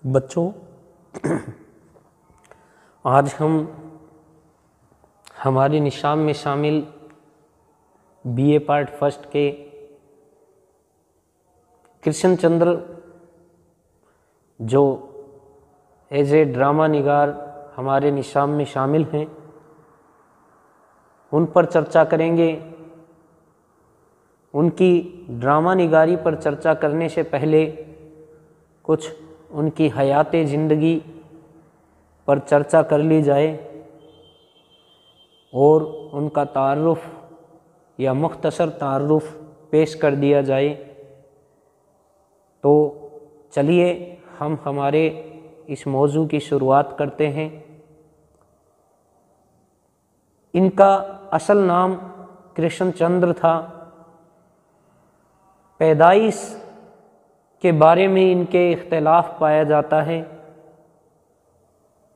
بچوں، آج ہم ہماری نصاب میں شامل بی اے پارٹ فرسٹ کے کرشن چندر جو ایز اے ڈرامہ نگار ہمارے نصاب میں شامل ہیں ان پر چرچا کریں گے۔ ان کی ڈرامہ نگاری پر چرچا کرنے سے پہلے کچھ ان کی حیات زندگی پر چرچا کر لی جائے اور ان کا تعارف یا مختصر تعارف پیش کر دیا جائے۔ تو چلیے ہم ہمارے اس موضوع کی شروعات کرتے ہیں۔ ان کا اصل نام کرشن چندر تھا۔ پیدائش کے بارے میں ان کے اختلاف پایا جاتا ہے۔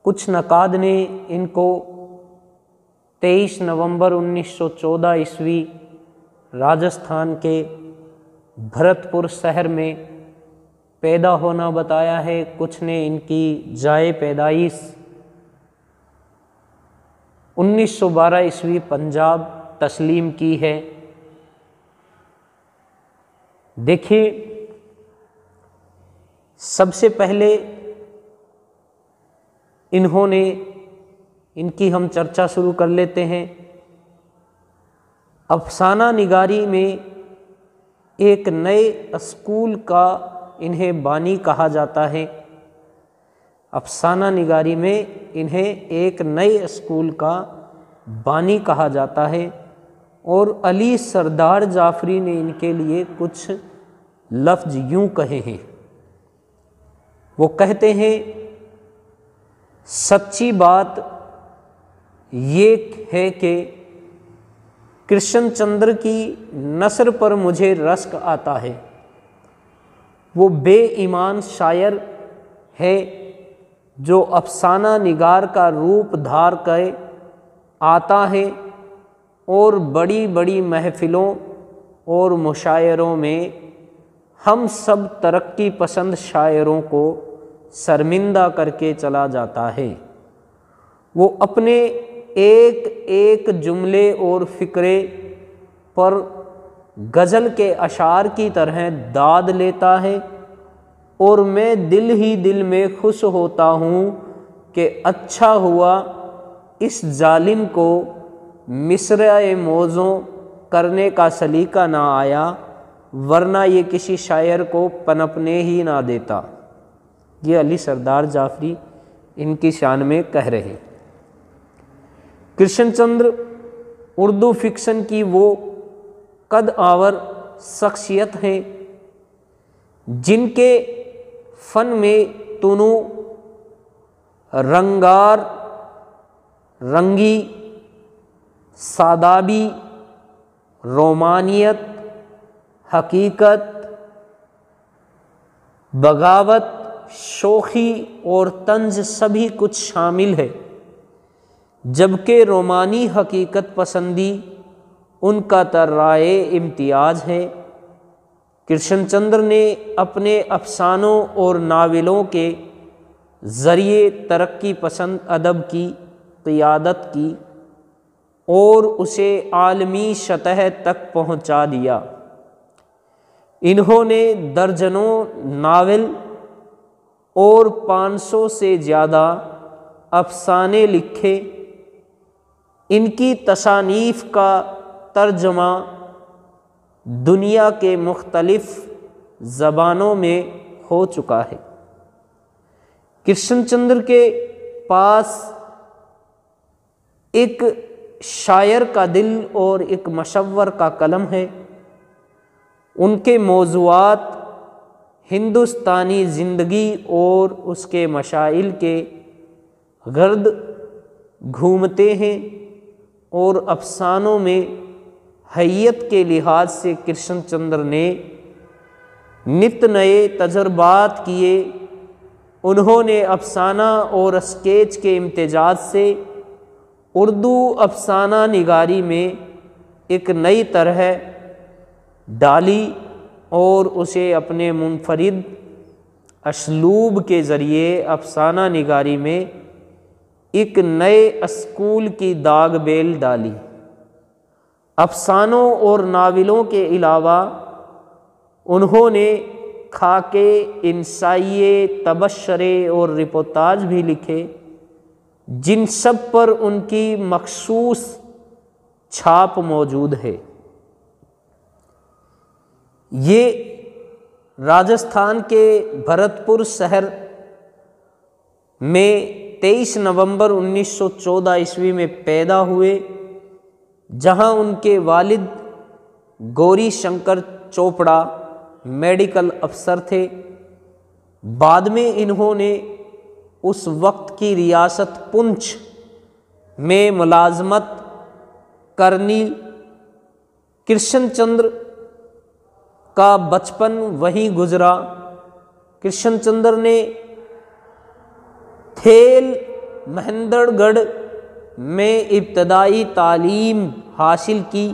کچھ نقاد نے ان کو 23 نومبر 1914 عیسوی راجستھان کے بھرت پور شہر میں پیدا ہونا بتایا ہے۔ کچھ نے ان کی جائے پیدائش 1912 عیسوی پنجاب تسلیم کی ہے۔ دیکھیے، سب سے پہلے ان کی ہم چرچا شروع کر لیتے ہیں۔ افسانہ نگاری میں ایک نئے اسکول کا انہیں بانی کہا جاتا ہے۔ افسانہ نگاری میں انہیں ایک نئے اسکول کا بانی کہا جاتا ہے، اور علی سردار جعفری نے ان کے لیے کچھ لفظ یوں کہے ہیں۔ وہ کہتے ہیں، سچی بات یہ ہے کہ کرشن چندر کی نثر پر مجھے رشک آتا ہے۔ وہ بے ایمان شاعر ہے جو افسانہ نگار کا روپ دھار کر آتا ہے اور بڑی بڑی محفلوں اور مشاعروں میں ہم سب ترقی پسند شاعروں کو شرمندہ کر کے چلا جاتا ہے۔ وہ اپنے ایک ایک جملے اور فقرے پر غزل کے اشعار کی طرح داد لیتا ہے، اور میں دل ہی دل میں خوش ہوتا ہوں کہ اچھا ہوا اس ظالم کو مصرعِ موزوں کرنے کا سلیقہ نہ آیا، ورنہ یہ کسی شاعر کو پنپنے ہی نہ دیتا۔ یہ علی سردار جعفری ان کی شان میں کہہ رہے۔ کرشن چندر اردو فکشن کی وہ قد آور شخصیت ہیں جن کے فن میں تنوع، رنگار رنگی، سادابی، رومانیت، حقیقت، بغاوت، شوخی اور طنز سبھی کچھ شامل ہے، جبکہ رومانی حقیقت پسندی ان کا طرائے امتیاز ہے۔ کرشن چندر نے اپنے افسانوں اور ناولوں کے ذریعے ترقی پسند ادب کی قیادت کی اور اسے عالمی سطح تک پہنچا دیا۔ انہوں نے درجنوں ناول اور 500 سے زیادہ افسانے لکھے۔ ان کی تصانیف کا ترجمہ دنیا کے مختلف زبانوں میں ہو چکا ہے۔ کرشن چندر کے پاس ایک شاعر کا دل اور ایک مصور کا قلم ہے۔ ان کے موضوعات ہندوستانی زندگی اور اس کے مسائل کے گرد گھومتے ہیں، اور افسانوں میں حیت کے لحاظ سے کرشن چندر نے نت نئے تجربات کیے۔ انہوں نے افسانہ اور اسکیچ کے امتزاج سے اردو افسانہ نگاری میں ایک نئی طرح ڈالی اور اسے اپنے منفرد اسلوب کے ذریعے افسانہ نگاری میں ایک نئے اسکول کی داغ بیل ڈالی۔ افسانوں اور ناولوں کے علاوہ انہوں نے خاکے، انسائیے، تبصرے اور رپورتاج بھی لکھے، جن سب پر ان کی مخصوص چھاپ موجود ہے۔ یہ راجستھان کے بھرت پور شہر میں 23 نومبر 1914 عیسوی میں پیدا ہوئے، جہاں ان کے والد گوری شنکر چوپڑا میڈیکل افسر تھے۔ بعد میں انہوں نے اس وقت کی ریاست پونچھ میں ملازمت کرنی۔ کرشن چندر کا بچپن وہیں گزرا۔ کرشن چندر نے تھیل مہندر گڑھ میں ابتدائی تعلیم حاصل کی۔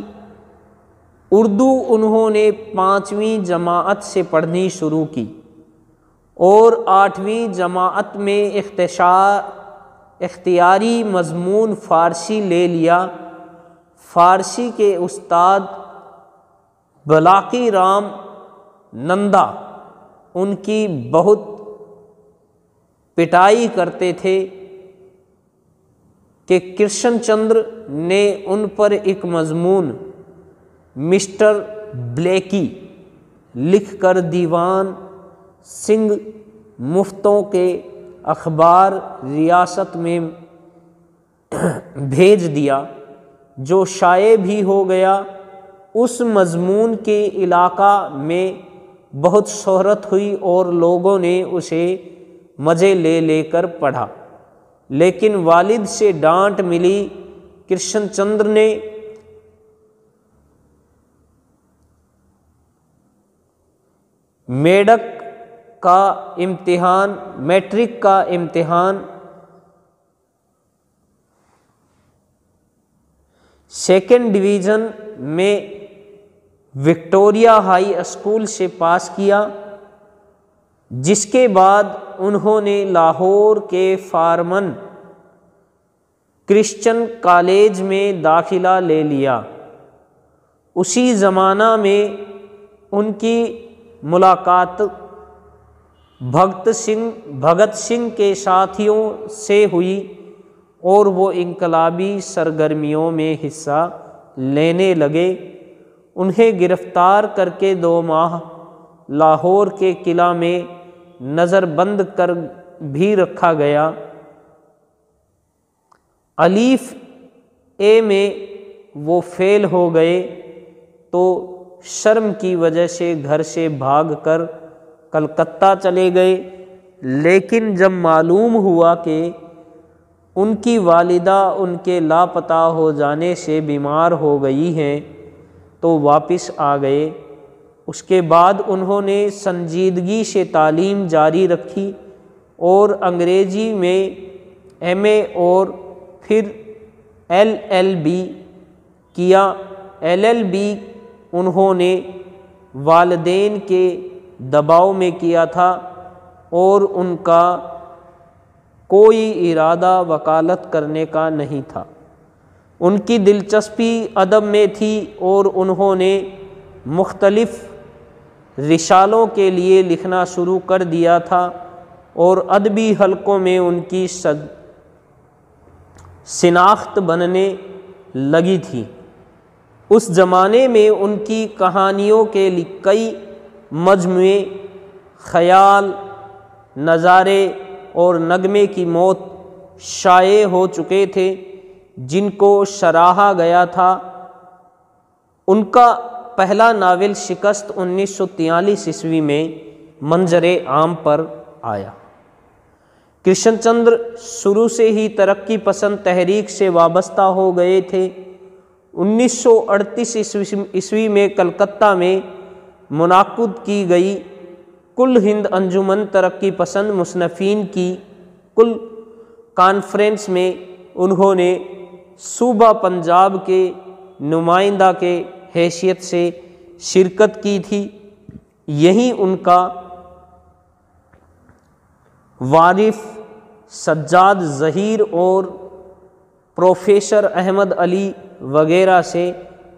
اردو انہوں نے 5ویں جماعت سے پڑھنی شروع کی اور 8ویں جماعت میں اختیاری مضمون فارسی لے لیا۔ فارسی کے استاد بلاکی رام نندا ان کی بہت پٹائی کرتے تھے کہ کرشن چندر نے ان پر ایک مضمون مسٹر بلیکی لکھ کر دیوان سنگھ مفتوں کے اخبار ریاست میں بھیج دیا، جو شائع بھی ہو گیا۔ اس مضمون کے علاقہ میں بہت شہرت ہوئی اور لوگوں نے اسے مزے لے لے کر پڑھا، لیکن والد سے ڈانٹ ملی۔ کرشن چندر نے میٹرک کا امتحان سیکنڈ ڈویژن میں وکٹوریہ ہائی اسکول سے پاس کیا، جس کے بعد انہوں نے لاہور کے فارمن کرسچن کالج میں داخلہ لے لیا۔ اسی زمانہ میں ان کی ملاقات بھگت سنگھ کے ساتھیوں سے ہوئی اور وہ انقلابی سرگرمیوں میں حصہ لینے لگے۔ انہیں گرفتار کر کے 2 ماہ لاہور کے قلعہ میں نظر بند کر بھی رکھا گیا۔ الف اے میں وہ فیل ہو گئے تو شرم کی وجہ سے گھر سے بھاگ کر کلکتہ چلے گئے، لیکن جب معلوم ہوا کہ ان کی والدہ ان کے لاپتہ ہو جانے سے بیمار ہو گئی ہیں تو واپس آ گئے۔ اس کے بعد انہوں نے سنجیدگی سے تعلیم جاری رکھی اور انگریزی میں ایم.اے اور پھر LL.B کیا۔ LL.B انہوں نے والدین کے دباؤ میں کیا تھا اور ان کا کوئی ارادہ وکالت کرنے کا نہیں تھا۔ ان کی دلچسپی ادب میں تھی اور انہوں نے مختلف رسالوں کے لیے لکھنا شروع کر دیا تھا اور ادبی حلقوں میں ان کی شناخت بننے لگی تھی۔ اس زمانے میں ان کی کہانیوں کے کئی مجموعے خیال، نظارے اور نغمے کی موت شائع ہو چکے تھے، جن کو سراہا گیا تھا۔ ان کا پہلا ناول شکست 1943 عیسوی میں منظر عام پر آیا۔ کرشن چندر شروع سے ہی ترقی پسند تحریک سے وابستہ ہو گئے تھے۔ 1938 عیسوی میں کلکتہ میں منعقد کی گئی کل ہند انجمن ترقی پسند مصنفین کی کل کانفرنس میں انہوں نے صوبہ پنجاب کے نمائندہ کے حیثیت سے شرکت کی تھی۔ یہیں ان کا وارف سجاد ظہیر اور پروفیسر احمد علی وغیرہ سے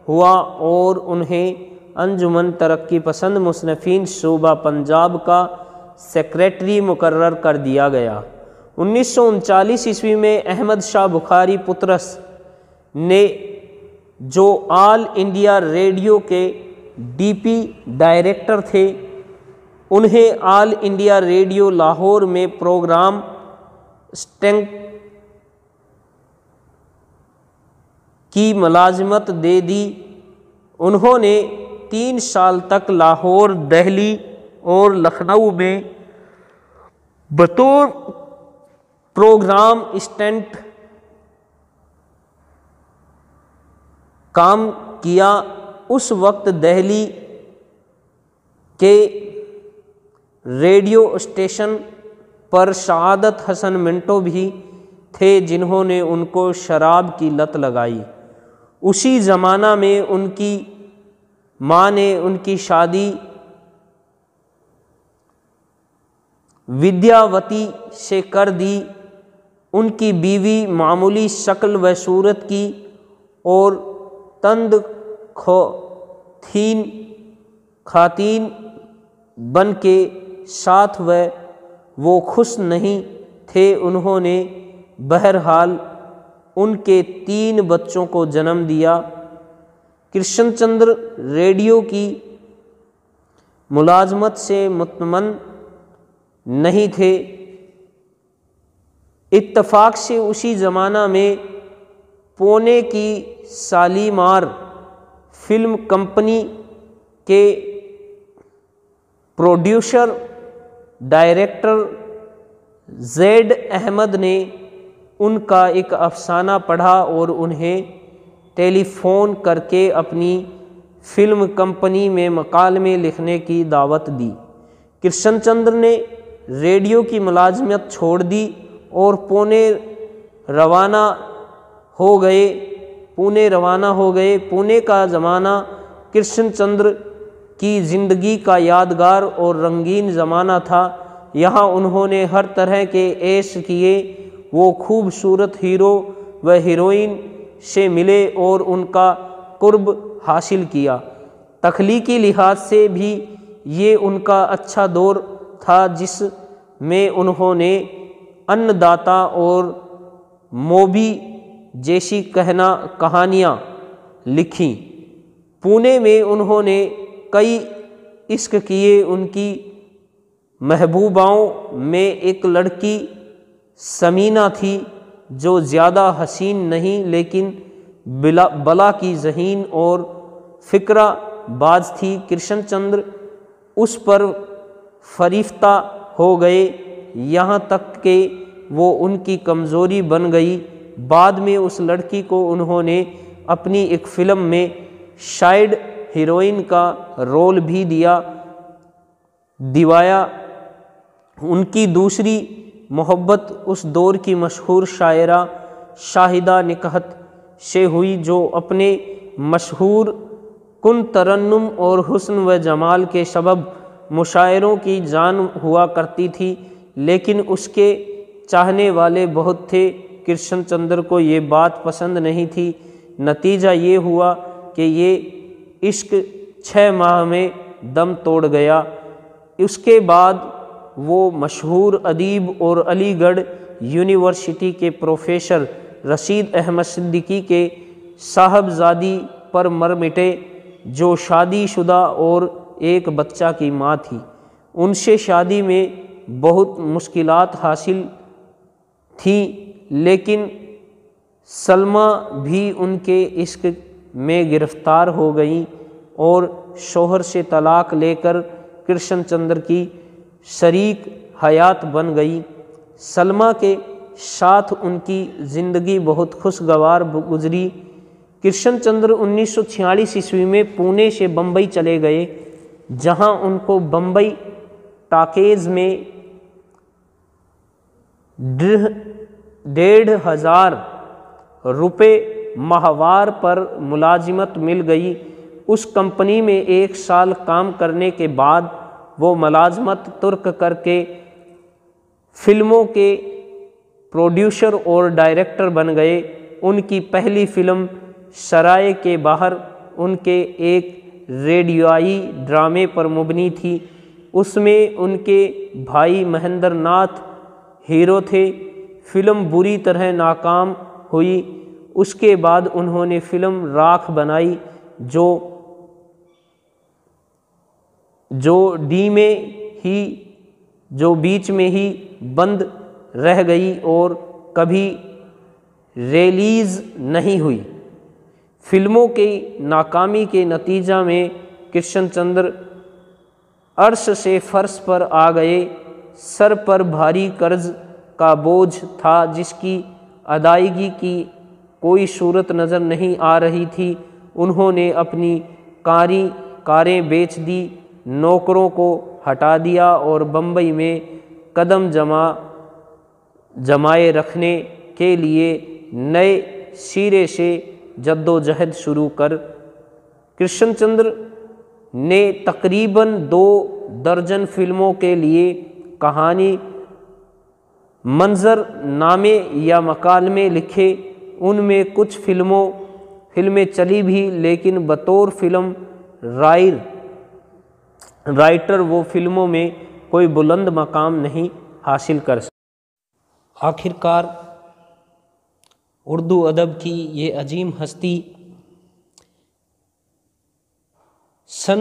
ہوا اور انہیں انجمن ترقی پسند مصنفین صوبہ پنجاب کا سیکریٹری مقرر کر دیا گیا۔ 1939 عیسوی میں احمد شاہ بخاری پترس نے جو آل انڈیا ریڈیو کے ڈی پی ڈائریکٹر تھے، انہیں آل انڈیا ریڈیو لاہور میں پروگرام اسٹنگ کی ملازمت دے دی۔ انہوں نے 3 سال تک لاہور، دہلی اور لکھنؤ میں بطور پروگرام اسسٹنٹ کام کیا۔ اس وقت دہلی کے ریڈیو اسٹیشن پر سعادت حسن منٹو بھی تھے جنہوں نے ان کو شراب کی لت لگائی۔ اسی زمانہ میں ان کی ماں نے ان کی شادی ودیاوتی سے کر دی۔ ان کی بیوی معمولی شکل و صورت کی اور تند خواتین بن کے ساتھ وہ خوش نہیں تھے۔ انہوں نے بہرحال ان کے 3 بچوں کو جنم دیا۔ کرشن چندر ریڈیو کی ملازمت سے مطمئن نہیں تھے۔ اتفاق سے اسی زمانہ میں پونے کی شالیمار فلم کمپنی کے پروڈیوسر ڈائریکٹر زید احمد نے ان کا ایک افسانہ پڑھا اور انہیں ٹیلی فون کر کے اپنی فلم کمپنی میں مکالمے لکھنے کی دعوت دی۔ کرشن چندر نے ریڈیو کی ملازمت چھوڑ دی اور پونے روانہ ہو گئے۔ پونے کا زمانہ کرشن چندر کی زندگی کا یادگار اور رنگین زمانہ تھا۔ یہاں انہوں نے ہر طرح کے عیش کیے۔ وہ خوبصورت ہیرو و ہیروئن سے ملے اور ان کا قرب حاصل کیا۔ تخلیقی لحاظ سے بھی یہ ان کا اچھا دور تھا جس میں انہوں نے ان داتا اور موبی جیسی کہانیاں لکھیں۔ پونے میں انہوں نے کئی عشق کیے۔ ان کی محبوباؤں میں ایک لڑکی ثمینہ تھی جو زیادہ حسین نہیں لیکن بلا کی ذہین اور فکرہ باز تھی۔ کرشن چندر اس پر فریفتہ ہو گئے یہاں تک کہ وہ ان کی کمزوری بن گئی۔ بعد میں اس لڑکی کو انہوں نے اپنی ایک فلم میں سائیڈ ہیروئن کا رول بھی دوایا۔ ان کی دوسری محبت اس دور کی مشہور شاعرہ شاہدہ نکہت سے ہوئی جو اپنے مشہور کن ترنم اور حسن و جمال کے سبب مشاعروں کی جان ہوا کرتی تھی، لیکن اس کے چاہنے والے بہت تھے۔ کرشن چندر کو یہ بات پسند نہیں تھی۔ نتیجہ یہ ہوا کہ یہ عشق 6 ماہ میں دم توڑ گیا۔ اس کے بعد وہ مشہور ادیب اور علی گڑھ یونیورسٹی کے پروفیسر رشید احمد صدیقی کے صاحبزادی پر مر مٹے، جو شادی شدہ اور ایک بچہ کی ماں تھی۔ ان سے شادی میں بہت مشکلات حاصل تھیں، لیکن سلمیٰ بھی ان کے عشق میں گرفتار ہو گئیں اور شوہر سے طلاق لے کر کرشن چندر کی شریک حیات بن گئی۔ سلمیٰ کے ساتھ ان کی زندگی بہت خوشگوار گزری۔ کرشن چندر 1946 عیسوی میں پونے سے بمبئی چلے گئے، جہاں ان کو بمبئی ٹاکیز میں 1,500 روپے ماہوار پر ملازمت مل گئی۔ اس کمپنی میں 1 سال کام کرنے کے بعد وہ ملازمت ترک کر کے फिल्मों के प्रोड्यूसर और डायरेक्टर बन गए। उनकी पहली फिल्म सराय के बाहर उनके एक रेडियोई ड्रामे पर मुबनी थी। उसमें उनके भाई महेंद्र नाथ हीरो थे। फिल्म बुरी तरह नाकाम हुई। उसके बाद उन्होंने फिल्म राख बनाई जो बीच में ही बंद रह गई और कभी रिलीज़ नहीं हुई। फिल्मों की नाकामी के नतीजा में कृष्णचंद्र अर्श से फर्श पर आ गए। सर पर भारी कर्ज का बोझ था जिसकी अदायगी की कोई सूरत नज़र नहीं आ रही थी। उन्होंने अपनी कारें बेच दी, नौकरों को हटा दिया और बम्बई में कदम जमाए रखने के लिए नए सिरे से जद्दोजहद शुरू कर कृष्णचंद्र ने तकरीबन 2 दर्जन फिल्मों के लिए कहानी, मंजर नामे या मकालमे लिखे। उनमें कुछ फिल्में चली भी, लेकिन बतौर फिल्म राइटर वो फिल्मों में कोई बुलंद मकाम नहीं हासिल कर सके। आखिरकार उर्दू अदब की ये अजीम हस्ती सन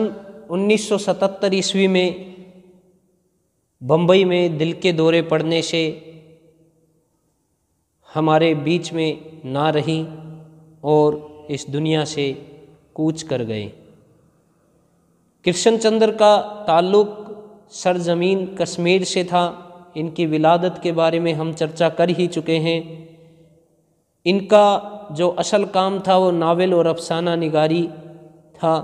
1977 ईस्वी में बम्बई में दिल के दौरे पड़ने से हमारे बीच में ना रही और इस दुनिया से कूच कर गए। कृष्णचंद्र का ताल्लुक़ सरजमीन कश्मीर से था। इनकी विलादत के बारे में हम चर्चा कर ही चुके हैं। इनका जो असल काम था वो नावल और अफसाना निगारी था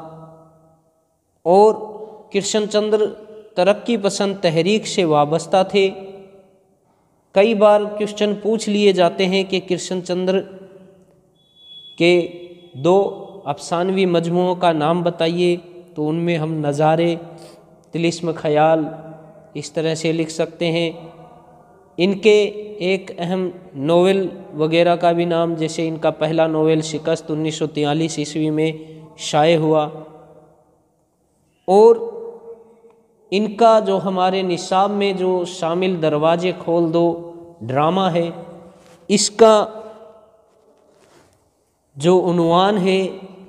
और कृष्णचंद्र तरक्की पसंद तहरीक से वाबस्ता थे। कई बार क्वेश्चन पूछ लिए जाते हैं कि कृष्णचंद्र के 2 अफसानवी मजमुओं का नाम बताइए, तो उनमें हम नज़ारे, तिलिस्म ख़याल इस तरह से लिख सकते हैं। इनके एक अहम नोवेल वगैरह का भी नाम, जैसे इनका पहला नोवेल शिकस्त 1943 ईस्वी में शाये हुआ और इनका जो हमारे निसाब में जो शामिल दरवाजे खोल दो ड्रामा है, इसका जो उन्वान है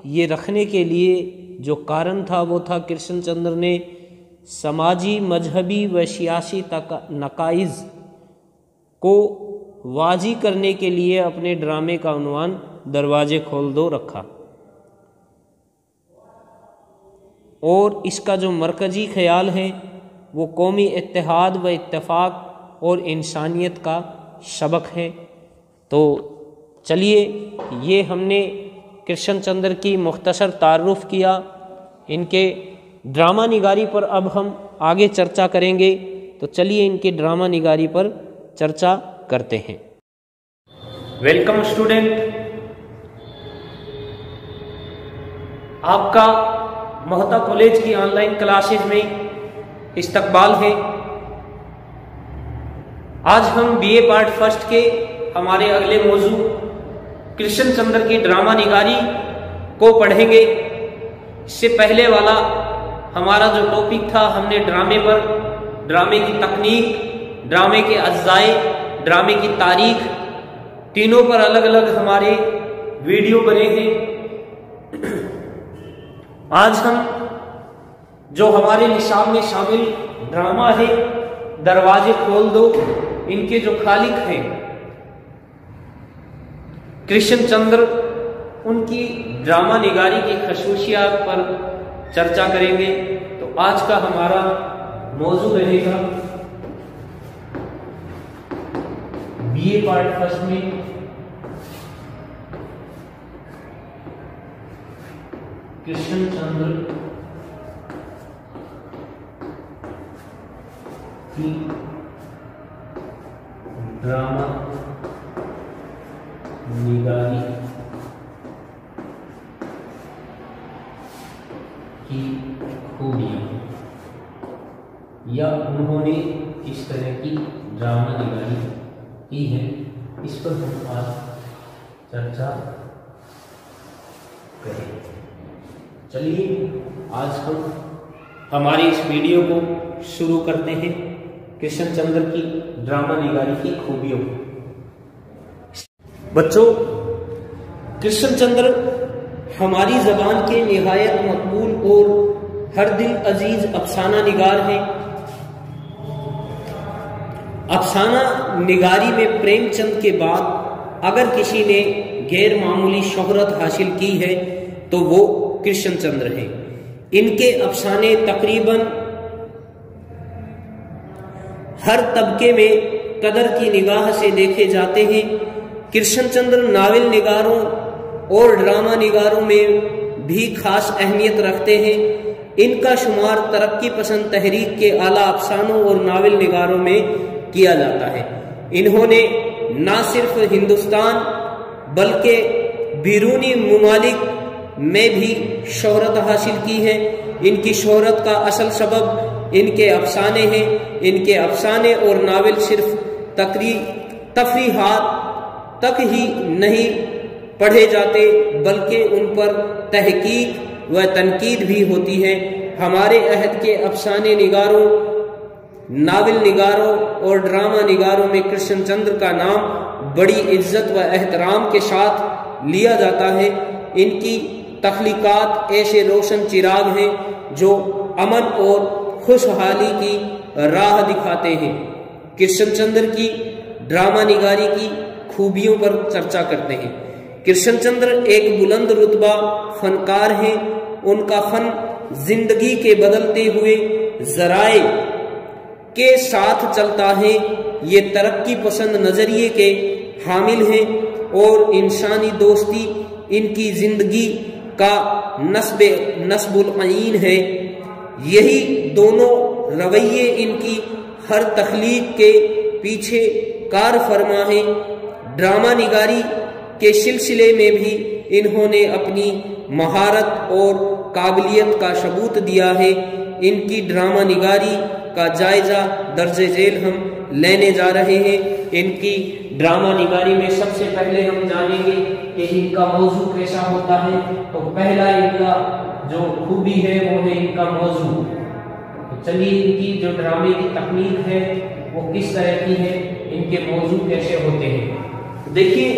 ये रखने के लिए जो कारण था वो था कृष्णचंद्र ने समाजी, मजहबी व सियासी नकाइज़ को वाजी करने के लिए अपने ड्रामे का उन्वान दरवाजे खोल दो रखा और इसका जो मरकज़ी ख्याल है वो कौमी इत्तेहाद व इत्तेफाक और इंसानियत का सबक है। तो चलिए, ये हमने कृष्णचंद्र की मुख्तसर तारुफ किया। इनके ड्रामा निगारी पर अब हम आगे चर्चा करेंगे। तो चलिए इनके ड्रामा निगारी पर चर्चा करते हैं। वेलकम स्टूडेंट, आपका मोहता कॉलेज की ऑनलाइन क्लासेज में इस्तकबाल है। आज हम बीए पार्ट फर्स्ट के हमारे अगले मौजू कृष्णचंद्र की ड्रामा निगारी को पढ़ेंगे। इससे पहले वाला हमारा जो टॉपिक था, हमने ड्रामे की तकनीक, ड्रामे के अज्जाए, ड्रामे की तारीख, तीनों पर अलग अलग हमारे वीडियो बने हैं। आज हम जो हमारे निशाब में शामिल ड्रामा है दरवाजे खोल दो, इनके जो खालिक हैं कृष्णचंद्र, उनकी ड्रामा निगारी की खसूसियात पर चर्चा करेंगे। तो आज का हमारा मौजू रहेगा बीए पार्ट फर्स्ट में कृष्णचंद्र की ड्रामा निगारी की खूबियां, या उन्होंने किस तरह की ड्रामा निगारी की है, इस पर हम आज चर्चा करें। चलिए आज हम हमारी इस वीडियो को शुरू करते हैं कृष्णचंद्र की ड्रामा निगारी की खूबियों। बच्चों, कृष्णचंद्र हमारी जबान के निहायत मकबूल और हर दिल अजीज अफसाना निगार हैं। अफसाना निगारी में प्रेमचंद के बाद अगर किसी ने गैर मामूली शोहरत हासिल की है तो वो कृष्णचंद्र हैं। इनके अफसाने तकरीबन हर तबके में कदर की निगाह से देखे जाते हैं। कृष्णचंद्र नावल निगारों और ड्रामा निगारों में भी खास अहमियत रखते हैं। इनका शुमार तरक्की पसंद तहरीक के आला अफसानों और नावल निगारों में किया जाता है। इन्होंने न सिर्फ हिंदुस्तान बल्कि बैरूनी मुमालिक में भी शोहरत हासिल की है। इनकी शोहरत का असल सबब इनके अफसाने हैं। इनके अफसाने और नावल सिर्फ तफरीहात तक ही नहीं पढ़े जाते बल्कि उन पर तहकीक व तनकीद भी होती है। हमारे अहद के अफसाने निगारों, नावल निगारों और ड्रामा निगारों में कृष्णचंद्र का नाम बड़ी इज्जत व एहतराम के साथ लिया जाता है। इनकी तख्लीकात ऐसे रोशन चिराग हैं जो अमन और खुशहाली की राह दिखाते हैं। कृष्णचंद्र की ड्रामा निगारी की खूबियों पर चर्चा करते हैं। कृष्णचंद्र एक बुलंद रुतबा फनकार हैं। उनका फन जिंदगी के बदलते हुए जराए के साथ चलता है। ये तरक्की पसंद नजरिए के हामिल हैं और इंसानी दोस्ती इनकी जिंदगी का नस्बुल अईन है। यही दोनों रवैये इनकी हर तख्लीक के पीछे कार फरमा है। ड्रामा निगारी के सिलसिले में भी इन्होंने अपनी महारत और काबिलियत का सबूत दिया है। इनकी ड्रामा निगारी का जायजा दर्जे झेल हम लेने जा रहे हैं। इनकी ड्रामा निगारी में सबसे पहले हम जानेंगे कि इनका मौजू कैसा होता है। तो पहला इनका जो खूबी है वो है इनका मौजू। तो चलिए इनकी जो ड्रामे की तकनीक है वो किस तरह की है, इनके मौजू कैसे होते हैं। देखिए,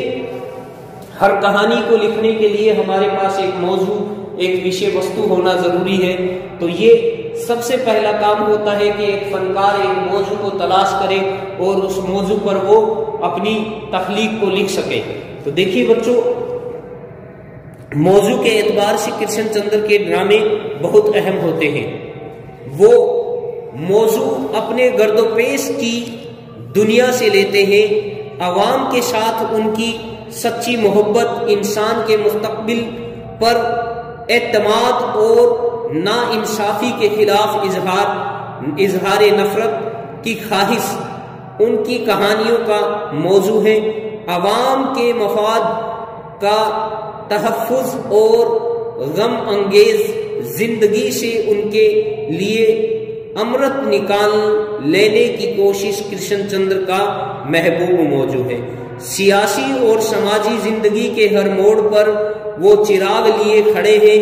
हर कहानी को लिखने के लिए हमारे पास एक मौजू, एक विषय वस्तु होना जरूरी है। तो ये सबसे पहला काम होता है कि एक फनकार एक मौजू को तलाश करे और उस मौजू पर वो अपनी तख्लीक को लिख सके। तो देखिए बच्चों, मौजू के एतबार से कृष्णचंद्र के ड्रामे बहुत अहम होते हैं। वो मौजू अपने गर्दोपेश की दुनिया से लेते हैं। अवाम के साथ उनकी सच्ची मोहब्बत, इंसान के मुस्तकबिल पर एतमाद और नाइंसाफी के खिलाफ इजहार नफरत की ख्वाहिश उनकी कहानियों का मौजू है। अवाम के मफाद का तहफ़्फ़ुज़ और गम अंगेज जिंदगी से उनके लिए अमृत निकाल लेने की कोशिश कृष्णचंद्र का महबूब मौजू है। सियासी और समाजी जिंदगी के हर मोड़ पर वो चिराग लिए खड़े हैं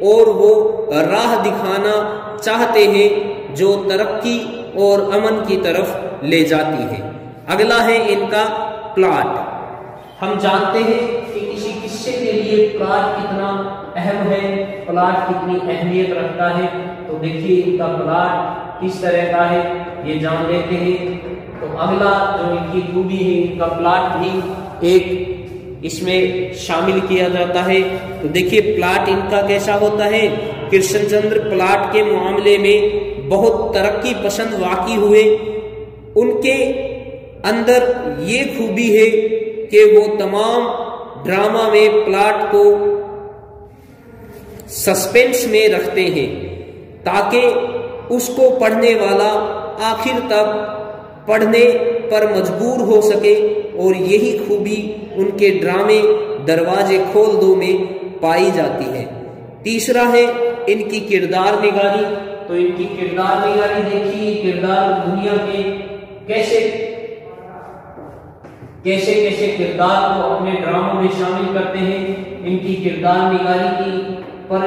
और वो राह दिखाना चाहते हैं जो तरक्की और अमन की तरफ ले जाती है। अगला है इनका प्लॉट। हम जानते हैं कि किसी किस्से के लिए प्लॉट कितना अहम है, प्लॉट कितनी अहमियत रखता है। तो देखिए इनका प्लॉट किस तरह का है ये जान लेते हैं। तो अगला जो इनकी खूबी है, इनका प्लॉट भी एक इसमें शामिल किया जाता है। तो देखिए प्लॉट इनका कैसा होता है। कृष्णचंद्र प्लॉट के मामले में बहुत तरक्की पसंद वाक़ई हुए। उनके अंदर ये खूबी है कि वो तमाम ड्रामा में प्लॉट को सस्पेंस में रखते हैं ताकि उसको पढ़ने वाला आखिर तक पढ़ने पर मजबूर हो सके। और यही खूबी उनके ड्रामे दरवाजे खोल दो में पाई जाती है। तीसरा है इनकी किरदार निगारी। तो इनकी किरदार निगारी देखिए, किरदार दुनिया के कैसे किरदार को अपने ड्रामों में शामिल करते हैं। इनकी किरदार निगारी की पर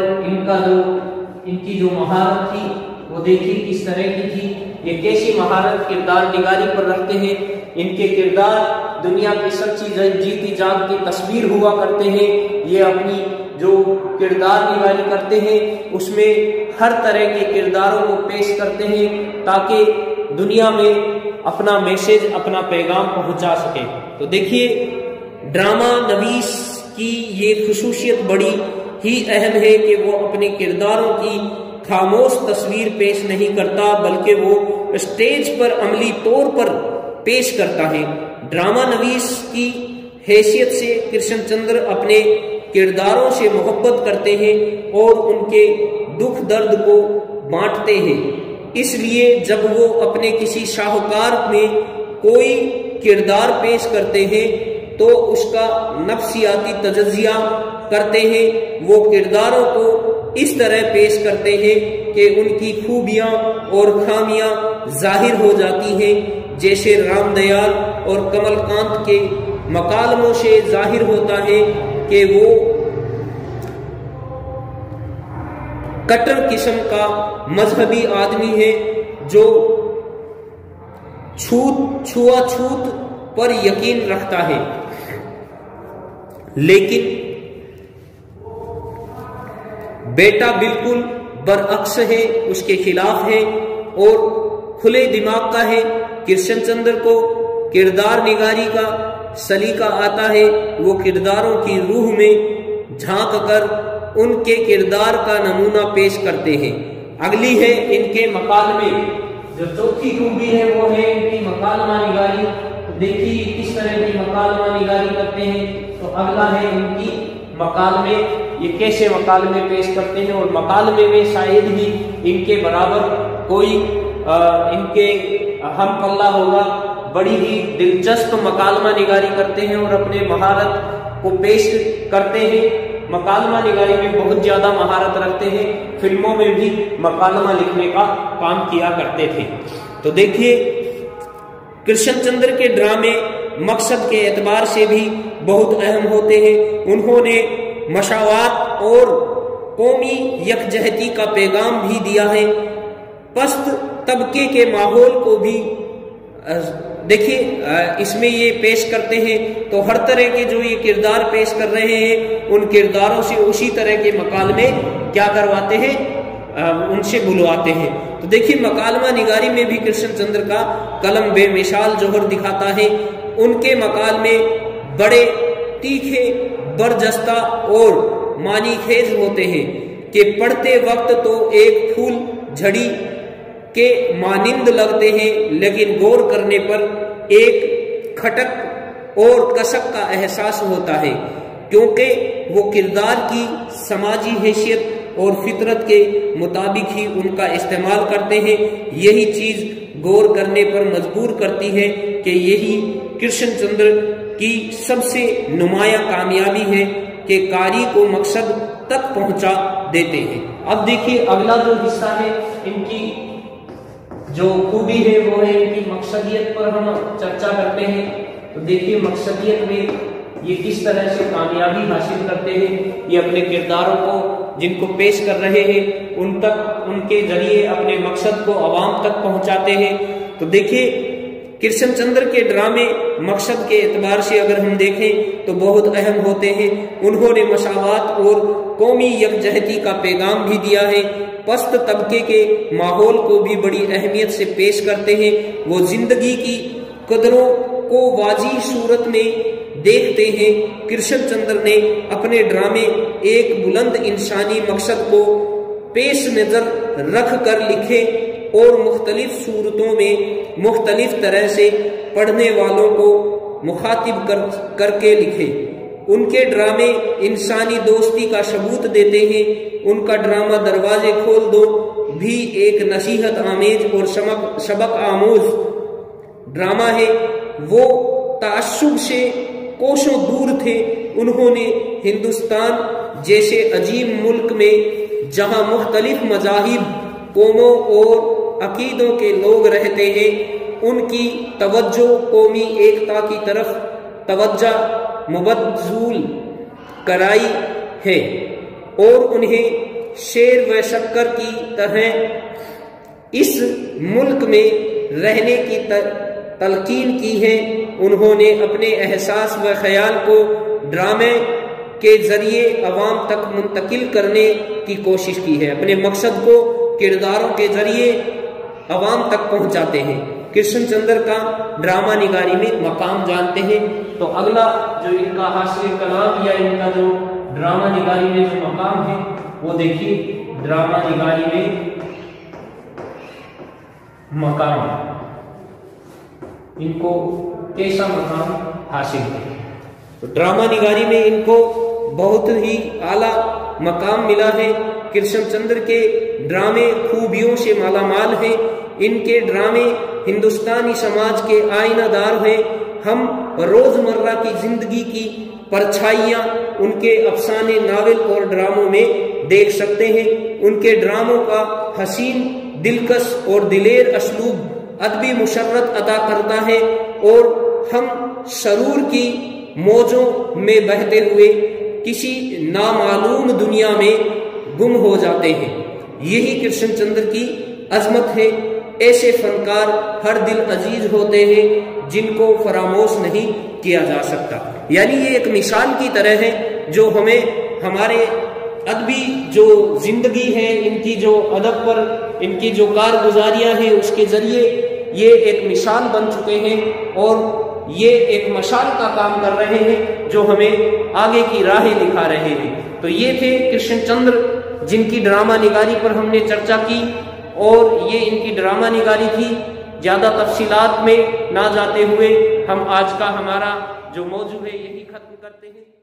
इनकी जो महारत थी वो देखिए किस तरह की थी। ये कैसी महारत किरदार निगारी पर रखते हैं। इनके किरदार दुनिया की सच्ची जीती जागती तस्वीर हुआ करते हैं। ये अपनी जो किरदार निगारी करते हैं उसमें हर तरह के किरदारों को पेश करते हैं ताकि दुनिया में अपना मैसेज, अपना पैगाम पहुंचा सके। तो देखिए ड्रामा नवीस की ये खुसूसियत बड़ी ही अहम है कि वो अपने किरदारों की खामोश तस्वीर पेश नहीं करता बल्कि वो स्टेज पर अमली तौर पर पेश करता है। ड्रामा नवीस की हैसियत से कृष्णचंद्र अपने किरदारों से मोहब्बत करते हैं और उनके दुख दर्द को बांटते हैं। इसलिए जब वो अपने किसी शाहूकार में कोई किरदार पेश करते हैं तो उसका नफ्सियाती तजज़िया करते हैं। वो किरदारों को इस तरह पेश करते हैं कि उनकी खूबियां और खामियां जाहिर हो जाती हैं, जैसे रामदयाल और कमलकांत के मकालमों से जाहिर होता है कि वो कट्टर किस्म का मजहबी आदमी है जो छुआछूत पर यकीन रखता है, लेकिन बेटा बिल्कुल बरअक्स है, उसके खिलाफ है और खुले दिमाग का है। कृष्णचंद्र को किरदार निगारी का सलीका आता है। वो किरदारों की रूह में झांक कर उनके किरदार का नमूना पेश करते हैं। अगली है इनके मकालमे, जो चौथी खूबी है वो है इनकी मकालमा निगारी। तो देखिए किस तरह की मकालमा निगारी करते हैं। तो अगला है इनकी मकालमे, ये कैसे मकालमे पेश करते हैं और मकालमे में शायद ही इनके बराबर कोई इनके हम पल्ला होगा। बड़ी ही दिलचस्प मकालमा निगारी करते हैं और अपने महारत को पेश करते हैं। मकालमा निगारी में बहुत ज्यादा महारत रखते हैं। फिल्मों में भी मकालमा लिखने का काम किया करते थे। तो देखिए कृष्णचंद्र के ड्रामे मकसद के एतबार से भी बहुत अहम होते हैं। उन्होंने मशावात और कौमी यकजहती का पैगाम भी दिया है। पस्त तबके के माहौल को भी देखिए इसमें ये पेश करते हैं। तो हर तरह के जो ये किरदार पेश कर रहे हैं उन किरदारों से उसी तरह के मकालमे क्या करवाते हैं, उनसे बुलवाते हैं। तो देखिए मकालमा निगारी में भी कृष्णचंद्र का कलम बेमिसाल जौहर दिखाता है। उनके मकालमे बड़े तीखे, बरजस्ता और मानीखेज होते हैं कि पढ़ते वक्त तो एक फूल झड़ी के मानिंद लगते हैं, लेकिन गौर करने पर एक खटक और कसक का एहसास होता है, क्योंकि वो किरदार की समाजी हैसियत और फितरत के मुताबिक ही उनका इस्तेमाल करते हैं। यही चीज गौर करने पर मजबूर करती है कि यही कृष्णचंद्र की सबसे नुमाया कामयाबी है कि कारी को मकसद तक पहुंचा देते हैं। अब देखिए अगला जो हिस्सा है इनकी जो खूबी है वो है इनकी मकसदियत पर हम चर्चा करते हैं। तो देखिए मकसदियत में ये किस तरह से कामयाबी हासिल करते हैं। ये अपने किरदारों को जिनको पेश कर रहे हैं उनके जरिए अपने मकसद को आवाम तक पहुंचाते हैं। तो देखिए कृष्णचंद्र के ड्रामे मकसद के एतबार से अगर हम देखें तो बहुत अहम होते हैं। उन्होंने मसावात और कौमी यकजहती का पैगाम भी दिया है। पस्त तबके के माहौल को भी बड़ी अहमियत से पेश करते हैं। वो जिंदगी की कदरों को वाजी सूरत में देखते हैं। कृष्णचंद्र ने अपने ड्रामे एक बुलंद इंसानी मकसद को पेश नजर रख कर लिखे और मुख्तलिफ सूरतों में मुख्तलिफ तरह से पढ़ने वालों को मुखातिब करके लिखे। उनके ड्रामे इंसानी दोस्ती का सबूत देते हैं। उनका ड्रामा दरवाजे खोल दो भी एक नसीहत आमेज और सबक आमोज ड्रामा है। वो तासुब से कोसों दूर थे। उन्होंने हिंदुस्तान जैसे अजीम मुल्क में जहां मुख्तलिफ मज़ाहिब, कौमों और अकीदों के लोग रहते हैं, ان کی توجہ قومی ایکتا کی طرف توجہ مبذول کرائی ہے اور انہیں شیر و شکر کی طرح اس ملک میں رہنے کی تلقین کی ہے۔ انہوں نے اپنے احساس و خیال کو ڈرامے کے ذریعے عوام تک منتقل کرنے کی کوشش کی ہے، اپنے مقصد کو کرداروں کے ذریعے عوام تک پہنچاتے ہیں۔ کرشن چندر کا ڈرامہ نگاری میں مقام جانتے ہیں، تو اگلا جو ان کا حاصل کلام یا ان کا جو ڈرامہ نگاری میں جو مقام ہے وہ دیکھیے، ڈرامہ نگاری میں مقام ان کو کیسا مقام حاصل ہے؟ تو ڈرامہ نگاری میں ان کو بہت ہی اعلیٰ مقام ملا ہے۔ کرشن چندر کے ڈرامے خوبیوں سے مالا مال ہیں، ان کے ڈرامے ہندوستانی سماج کے آئینہ دار ہیں۔ ہم روزمرہ کی زندگی کی پرچھائیاں ان کے افسانے، ناول اور ڈراموں میں دیکھ سکتے ہیں۔ ان کے ڈراموں کا حسین، دلکش اور دلیر اسلوب ادبی مسرت عطا کرتا ہے اور ہم سرور کی موجوں میں بہتے ہوئے کسی نامعلوم دنیا میں گم ہو جاتے ہیں۔ یہی کرشن چندر کی عظمت ہے۔ ایسے فنکار ہر دل عزیز ہوتے ہیں جن کو فراموش نہیں کیا جا سکتا۔ یعنی یہ ایک مثال کی طرح ہے جو ہمیں ہمارے ادبی جو زندگی ہے، ان کی جو ادب پر ان کی جو کارگزاریاں ہیں، اس کے ذریعے یہ ایک مثال بن چکے ہیں اور یہ ایک مشال کا کام کر رہے ہیں جو ہمیں آگے کی راہیں دکھا رہے ہیں۔ تو یہ تھے کرشن چندر جن کی ڈرامہ نگاری پر ہم نے چرچا کی، اور یہ ان کی ڈرامہ نگاری تھی۔ زیادہ تفصیلات میں نہ جاتے ہوئے ہم آج کا ہمارا جو موضوع ہے یہی ختم کرتے ہیں۔